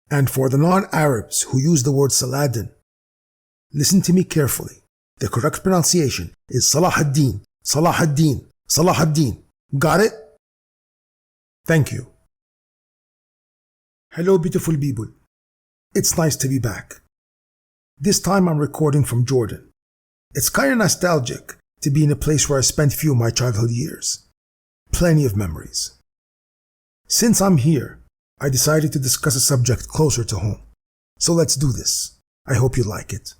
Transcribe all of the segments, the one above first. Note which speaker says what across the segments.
Speaker 1: And for the non-Arabs who use the word Salahiddine, listen to me carefully. The correct pronunciation is Salahiddine, Salahiddine, Salahiddine. Got it? Thank you. Hello, beautiful people. It's nice to be back. This time I'm recording from Jordan. It's kind of nostalgic to be in a place where I spent few of my childhood years. Plenty of memories. Since I'm here, I decided to discuss a subject closer to home. So let's do this. I hope you like it.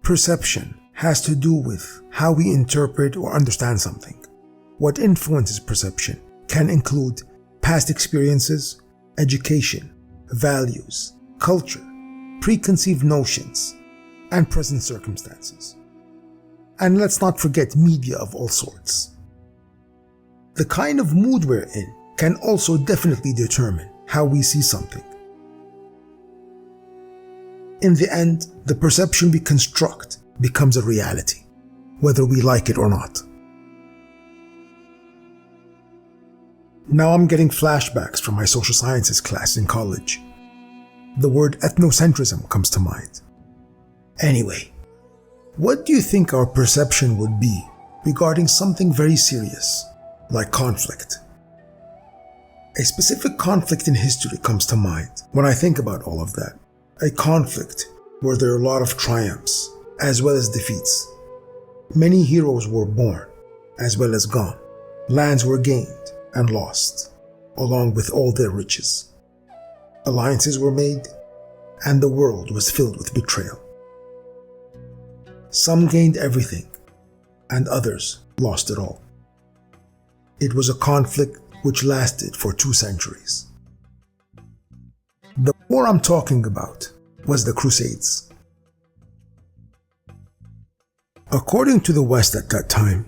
Speaker 1: Perception has to do with how we interpret or understand something. What influences perception can include past experiences, education, values, culture, preconceived notions, and present circumstances. And let's not forget media of all sorts. The kind of mood we're in can also definitely determine how we see something. In the end, the perception we construct becomes a reality, whether we like it or not. Now I'm getting flashbacks from my social sciences class in college. The word ethnocentrism comes to mind. Anyway, what do you think our perception would be regarding something very serious, like conflict? A specific conflict in history comes to mind when I think about all of that. A conflict where there are a lot of triumphs as well as defeats. Many heroes were born as well as gone. Lands were gained and lost, along with all their riches. Alliances were made, and the world was filled with betrayal. Some gained everything, and others lost it all. It was a conflict which lasted for 2 centuries. The war I'm talking about was the Crusades. According to the West at that time,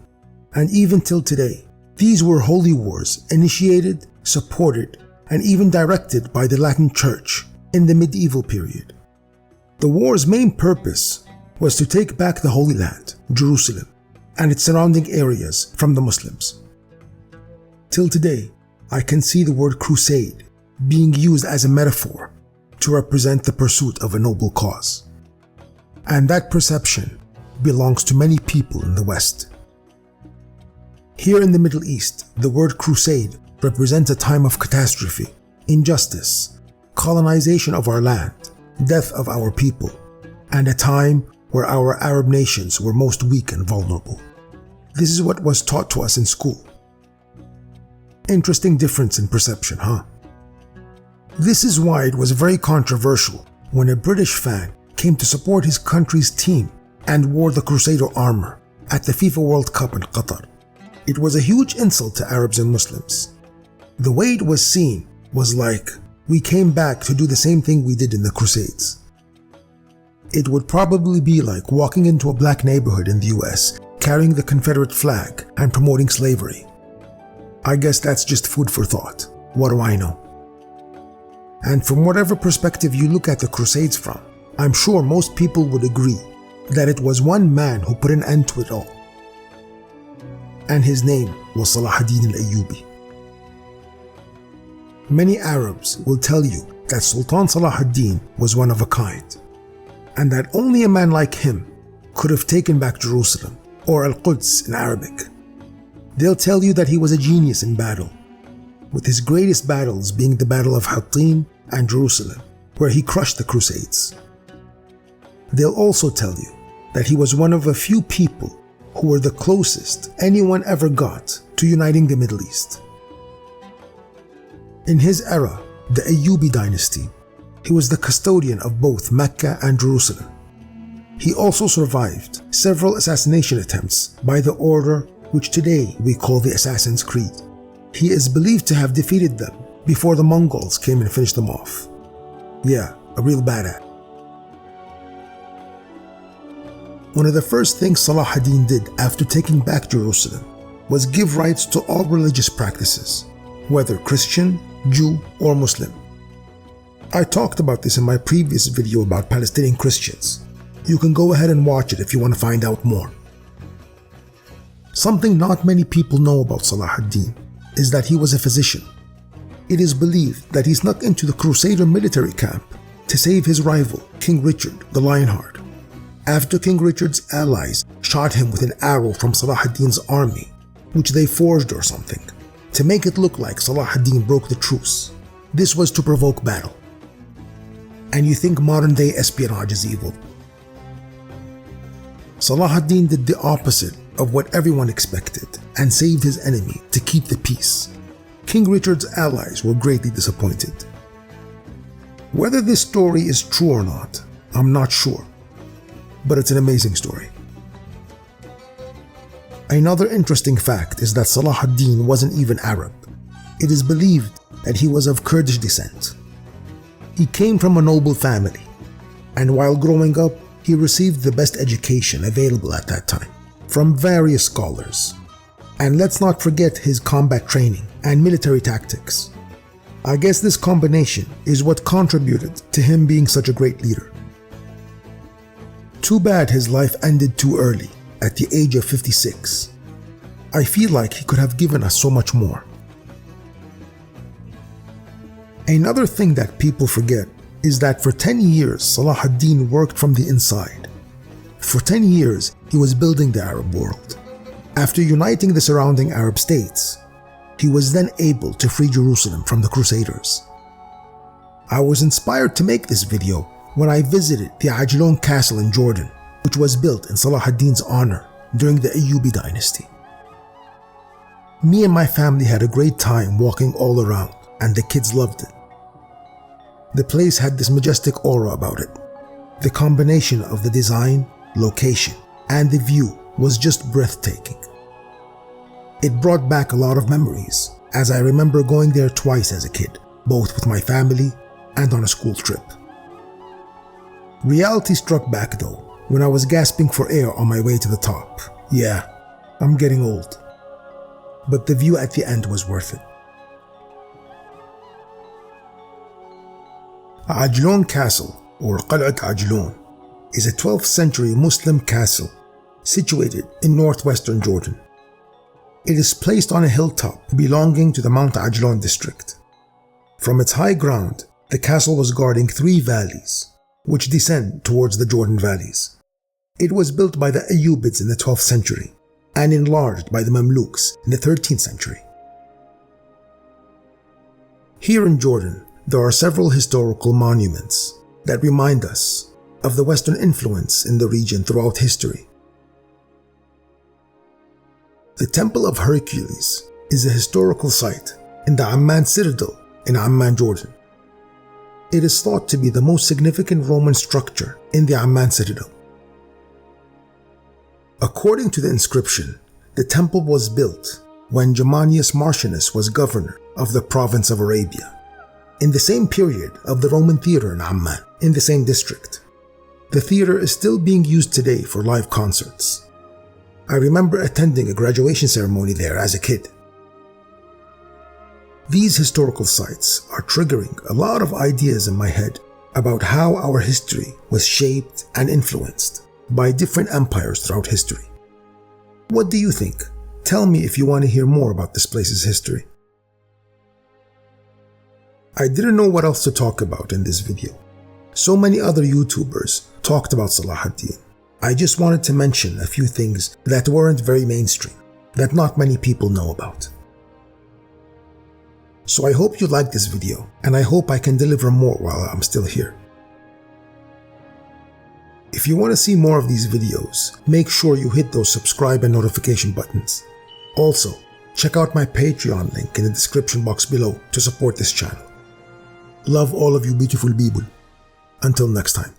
Speaker 1: and even till today, these were holy wars initiated, supported, and even directed by the Latin Church in the medieval period. The war's main purpose was to take back the Holy Land, Jerusalem, and its surrounding areas from the Muslims. Till today, I can see the word crusade being used as a metaphor to represent the pursuit of a noble cause. And that perception belongs to many people in the West. Here in the Middle East, the word crusade represents a time of catastrophe, injustice, colonization of our land, death of our people, and a time where our Arab nations were most weak and vulnerable. This is what was taught to us in school. Interesting difference in perception, huh? This is why it was very controversial when a British fan came to support his country's team and wore the Crusader armor at the FIFA World Cup in Qatar. It was a huge insult to Arabs and Muslims. The way it was seen was like, we came back to do the same thing we did in the Crusades. It would probably be like walking into a black neighborhood in the US, carrying the Confederate flag and promoting slavery. I guess that's just food for thought. What do I know? And from whatever perspective you look at the Crusades from, I'm sure most people would agree that it was one man who put an end to it all. And his name was Salahiddine al-Ayyubi. Many Arabs will tell you that Sultan Salahiddin was one of a kind, and that only a man like him could have taken back Jerusalem, or Al-Quds in Arabic. They'll tell you that he was a genius in battle, with his greatest battles being the Battle of Hattin and Jerusalem, where he crushed the Crusades. They'll also tell you that he was one of a few people who were the closest anyone ever got to uniting the Middle East. In his era, the Ayyubi dynasty, he was the custodian of both Mecca and Jerusalem. He also survived several assassination attempts by the order which today we call the Assassin's Creed. He is believed to have defeated them before the Mongols came and finished them off. Yeah, a real badass. One of the first things Salahiddin did after taking back Jerusalem was give rights to all religious practices, whether Christian, Jew, or Muslim. I talked about this in my previous video about Palestinian Christians. You can go ahead and watch it if you want to find out more. Something not many people know about Salahiddin is that he was a physician. It is believed that he snuck into the Crusader military camp to save his rival, King Richard the Lionheart, after King Richard's allies shot him with an arrow from Salahiddine's army, which they forged or something, to make it look like Salahiddine broke the truce. This was to provoke battle. And you think modern-day espionage is evil? Salahiddine did the opposite of what everyone expected and saved his enemy to keep the peace. King Richard's allies were greatly disappointed. Whether this story is true or not, I'm not sure, but it's an amazing story. Another interesting fact is that Salahiddine wasn't even Arab. It is believed that he was of Kurdish descent. He came from a noble family, and while growing up, he received the best education available at that time from various scholars. And let's not forget his combat training and military tactics. I guess this combination is what contributed to him being such a great leader. Too bad his life ended too early, at the age of 56. I feel like he could have given us so much more. Another thing that people forget is that for 10 years Salahiddine worked from the inside. For 10 years he was building the Arab world. After uniting the surrounding Arab states, he was then able to free Jerusalem from the Crusaders. I was inspired to make this video when I visited the Ajlon castle in Jordan, which was built in Salahiddine's honor during the Ayyubi dynasty. Me and my family had a great time walking all around, and the kids loved it. The place had this majestic aura about it. The combination of the design, location, and the view was just breathtaking. It brought back a lot of memories, as I remember going there twice as a kid, both with my family and on a school trip. Reality struck back though, when I was gasping for air on my way to the top. Yeah, I'm getting old. But the view at the end was worth it. Ajlon Castle, or Qal'at Ajlon, is a 12th century Muslim castle situated in northwestern Jordan. It is placed on a hilltop belonging to the Mount Ajlon district. From its high ground, the castle was guarding 3 valleys, which descend towards the Jordan valleys. It was built by the Ayyubids in the 12th century and enlarged by the Mamluks in the 13th century. Here in Jordan, there are several historical monuments that remind us of the Western influence in the region throughout history. The Temple of Hercules is a historical site in the Amman Citadel in Amman, Jordan. It is thought to be the most significant Roman structure in the Amman Citadel. According to the inscription, the temple was built when Germanius Marcianus was governor of the province of Arabia, in the same period of the Roman theater in Amman, in the same district. The theater is still being used today for live concerts. I remember attending a graduation ceremony there as a kid. These historical sites are triggering a lot of ideas in my head about how our history was shaped and influenced by different empires throughout history. What do you think? Tell me if you want to hear more about this place's history. I didn't know what else to talk about in this video. So many other YouTubers talked about Salahiddine. I just wanted to mention a few things that weren't very mainstream, that not many people know about. So I hope you liked this video, and I hope I can deliver more while I'm still here. If you want to see more of these videos, make sure you hit those subscribe and notification buttons. Also, check out my Patreon link in the description box below to support this channel. Love all of you beautiful people. Until next time.